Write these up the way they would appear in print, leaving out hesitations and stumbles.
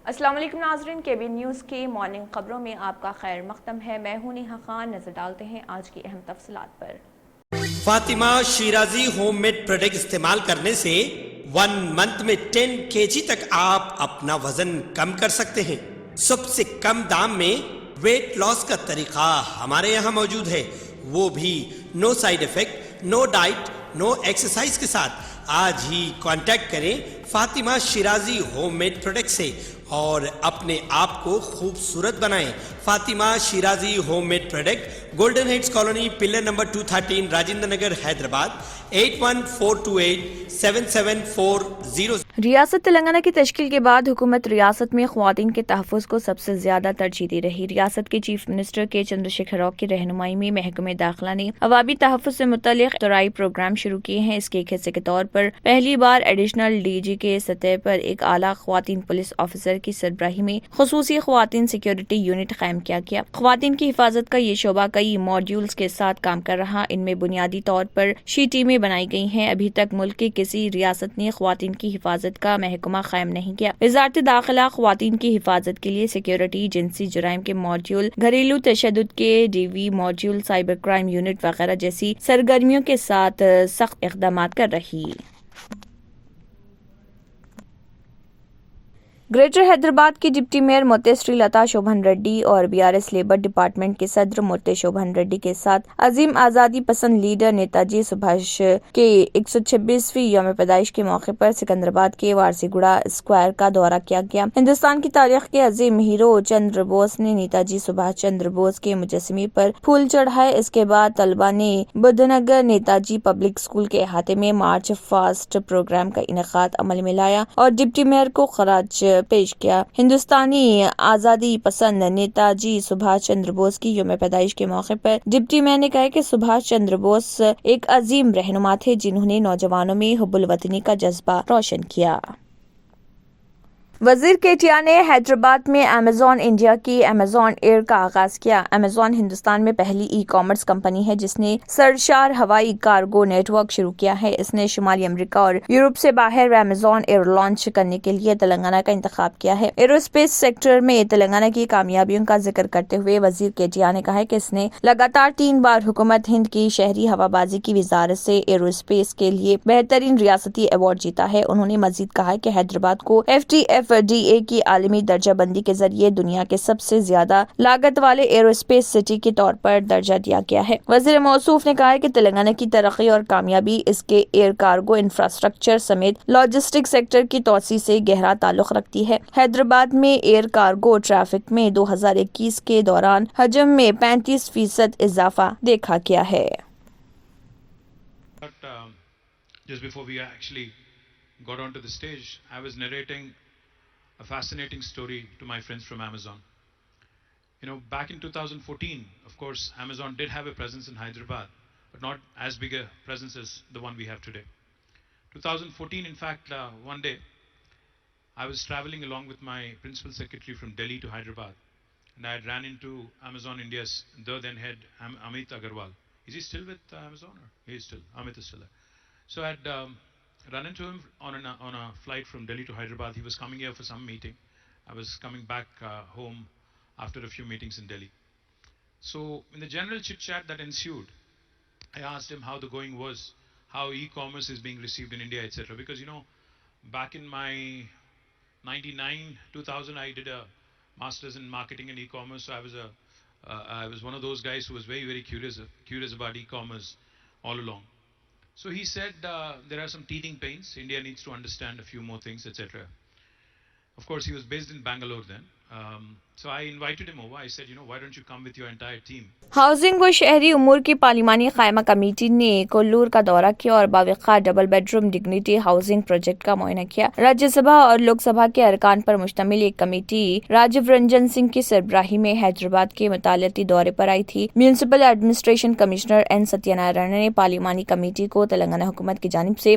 السلام علیکم ناظرین، KB نیوز کی مارننگ خبروں میں آپ کا خیر مقدم ہے۔ میں ہوں نیہا خان۔ نظر ڈالتے ہیں آج کی اہم تفصیلات پر۔ Fatima Shirazi homemade product استعمال کرنے سے 1 منتھ میں 10 kg تک آپ اپنا وزن کم کر سکتے ہیں۔ سب سے کم دام میں ویٹ لاس کا طریقہ ہمارے یہاں موجود ہے، وہ بھی no side effect, no diet, no exercise کے ساتھ۔ آج ہی کانٹیکٹ کریں Fatima Shirazi homemade product سے اور اپنے آپ کو خوبصورت بنائیں۔ Fatima Shirazi homemade product, golden heights colony, pillar number 213، Rajendra Nagar, Hyderabad, 8142877400۔ ریاست تلنگانہ کی تشکیل کے بعد حکومت ریاست میں خواتین کے تحفظ کو سب سے زیادہ ترجیح دے رہی۔ ریاست کے چیف منسٹر کے چندر شیکھر راؤ کی رہنمائی میں محکمہ داخلہ نے عوامی تحفظ سے متعلق اختراعی پروگرام شروع کیے ہیں۔ اس کے ایک حصے کے طور پر پہلی بار ایڈیشنل DG کے سطح پر ایک اعلیٰ خواتین پولیس آفیسر کی سربراہی میں خصوصی خواتین سیکیورٹی یونٹ قائم کیا گیا۔ خواتین کی حفاظت کا یہ شعبہ کئی ماڈیولز کے ساتھ کام کر رہا۔ ان میں بنیادی طور پر ٹیمیں بنائی گئی ہیں۔ ابھی تک ملک کے کسی ریاست نے خواتین کی حفاظت کا محکمہ قائم نہیں کیا۔ وزارت داخلہ خواتین کی حفاظت کے لیے سیکیورٹی، جنسی جرائم کے ماڈیول، گھریلو تشدد کے DV module, cyber crime unit وغیرہ جیسی سرگرمیوں کے ساتھ سخت اقدامات کر رہی۔ گریٹر حیدرآباد کی ڈپٹی میئر موتے سری لتا شوبھن ریڈی اور BRS لیبر ڈپارٹمنٹ کے صدر موتے شوبھن ریڈی کے ساتھ عظیم آزادی پسند لیڈر نیتا جی سبھاش کے 126ویں یوم پیدائش کے موقع پر سکندرآباد کے وارسی گوڑا اسکوائر کا دورہ کیا گیا۔ ہندوستان کی تاریخ کے عظیم ہیرو چندر بوس نے نیتا جی سبھاش چندر بوس کے مجسمے پر پھول چڑھائے۔ اس کے بعد طلبہ نے بدھ نگر نیتا جی پبلک اسکول کے احاطے میں مارچ فاسٹ پروگرام کا انعقاد عمل میں لایا اور ڈپٹی میئر کو خراج پیش کیا۔ ہندوستانی آزادی پسند نیتا جی سبھاش چندر بوس کی یوم پیدائش کے موقع پر ڈپٹی میئر نے کہا کہ سبھاش چندر بوس ایک عظیم رہنما تھے جنہوں نے نوجوانوں میں حب الوطنی کا جذبہ روشن کیا۔ وزیر KTR نے حیدرآباد میں Amazon انڈیا کی Amazon ایئر کا آغاز کیا۔ Amazon ہندوستان میں پہلی ای-کامرس کمپنی ہے جس نے سرشار ہوائی کارگو نیٹ ورک شروع کیا ہے۔ اس نے شمالی امریکہ اور یورپ سے باہر Amazon ایئر لانچ کرنے کے لیے تلنگانہ کا انتخاب کیا ہے۔ ایرو اسپیس سیکٹر میں تلنگانہ کی کامیابیوں کا ذکر کرتے ہوئے وزیر KTR نے کہا کہ اس نے لگاتار 3 بار حکومت ہند کی شہری ہوابازی کی وزارت سے ایرو اسپیس کے لیے بہترین ریاستی ایوارڈ جیتا ہے۔ انہوں نے مزید کہا کہ حیدرآباد کو FTFDA کی عالمی درجہ بندی کے ذریعے دنیا کے سب سے زیادہ لاگت والے ایرو اسپیس سٹی کے طور پر درجہ دیا گیا ہے۔ وزیر موصوف نے کہا کہ تلنگانہ کی ترقی اور کامیابی اس کے ایئر کارگو انفراسٹرکچر سمیت لاجسٹک سیکٹر کی توسیع سے گہرا تعلق رکھتی ہے۔ حیدرآباد میں ایئر کارگو ٹریفک میں 2021 کے دوران حجم میں 35% اضافہ دیکھا گیا ہے۔ Just before we actually got onto the stage, I was narrating a fascinating story to my friends from Amazon. You know, back in 2014, of course, Amazon did have a presence in Hyderabad, but not as big a presence as the one we have today. 2014, in fact, one day, I was traveling along with my principal secretary from Delhi to Hyderabad, and I had ran into Amazon India's then head, Amit Agarwal. Is he still with Amazon? Or he is still. Amit is still there. So I had run into him on a flight from Delhi to Hyderabad. He was coming here for some meeting. I was coming back home after a few meetings in Delhi. So in the general chit-chat that ensued, I asked him how the going was, how e-commerce is being received in India, etc. Because, you know, back in my 99-2000, I did a master's in marketing and e-commerce. So I was one of those guys who was very, very curious about e-commerce all along. So he said there are some teething pains. India needs to understand a few more things, etc. Of course, he was based in Bangalore then. So I invited him over. I said, you know, why don't you come with your entire team? Housing و شہری امور کی پارلیمانی قائمہ committee نے colour کا دورہ کیا اور باوقار double bed room dignity housing project کا معائنہ کیا۔ راجیہ سبھا اور لوک سبھا کے ارکان پر مشتمل ایک کمیٹی راجیو رنجن سنگھ کی سربراہی میں حیدرآباد کے مطالعاتی دورے پر آئی تھی۔ Municipal administration commissioner N Satya Narayan نے پارلیمانی کمیٹی کو تلنگانہ حکومت کی جانب سے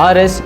RS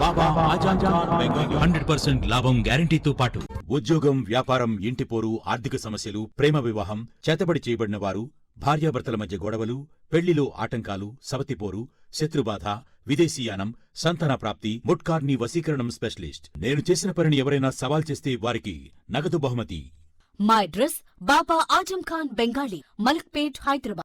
బాబా ఆజాన్ ఖాన్ బెంగాల్ 100% లాభం గ్యారంటీతో పాటు ఉద్యోగం, వ్యాపారం, ఇంటి పోరు, ఆర్థిక సమస్యలు, ప్రేమ వివాహం, చేతబడి చేయబడిన వారు, భార్యాభర్తల మధ్య గొడవలు, పెళ్లిలో ఆటంకాలు, సవతిపోరు, శత్రుబాధ, విదేశీయానం, సంతాన ప్రాప్తి, ముట్కార్ని వశీకరణం స్పెషలిస్ట్. నేను చేసిన పనిని ఎవరైనా సవాల్ చేస్తే వారికి నగదు బహుమతి. మా అడ్రస్ బాబా ఆజం ఖాన్ బెంగాలీ, మలక్పేట్, హైదరాబాద్.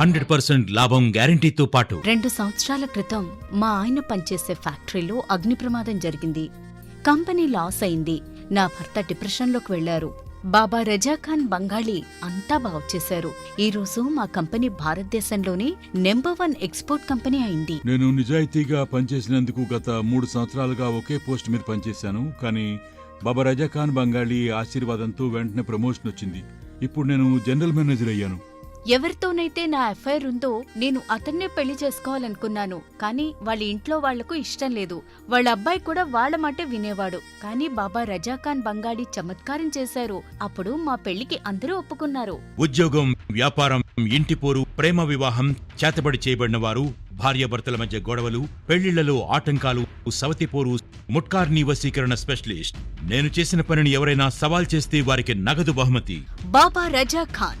100% లాభం గ్యారంటీతో పాటు 2 సంవత్సరాల క్రితం మా ఆయన పనిచేసే ఫ్యాక్టరీలో అగ్ని ప్రమాదం జరిగింది. కంపెనీ లాస్ అయింది. నా భర్త డిప్రెషన్లోకి వెళ్లారు. బాబా రజా ఖాన్ బంగాళీ అంతా బాగు చేశారు. ఈ రోజు మా కంపెనీ భారతదేశంలోనే నెంబర్ 1 ఎక్స్పోర్ట్ కంపెనీ అయింది. నేను నిజాయితీగా పనిచేసినందుకు గత 3 సంవత్సరాలుగా ఒకే పోస్ట్ మీద పనిచేశాను. కానీ బాబా రజా ఖాన్ బంగాళీ ఆశీర్వాదంతో వెంటనే ప్రమోషన్ వచ్చింది. ఇప్పుడు నేను జనరల్ మేనేజర్ అయ్యాను. ఎవరితోనైతే నా ఎఫ్ఐఆర్ ఉందో నేను అతన్నే పెళ్లి చేసుకోవాలనుకున్నాను. కానీ వాళ్ళ ఇంట్లో వాళ్లకు ఇష్టం లేదు. వాళ్ళ అబ్బాయి కూడా వాళ్ళ మాట వినేవాడు. కానీ బాబా రజా ఖాన్ బంగాళీ చమత్కారం చేశారు. అప్పుడు మా పెళ్లికి అందరూ ఒప్పుకున్నారు. ఉద్యోగం, వ్యాపారం, ఇంటి పోరు, ప్రేమ వివాహం, చేతబడి చేయబడిన వారు, భార్యాభర్తల మధ్య గొడవలు, పెళ్లిళ్లలో ఆటంకాలు, సవతిపోరు, ముట్కార్ని వశీకరణ స్పెషలిస్ట్. నేను చేసిన పనిని ఎవరైనా సవాల్ చేస్తే వారికి నగదు బహుమతి. బాబా రజా ఖాన్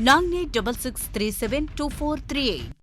9866372438।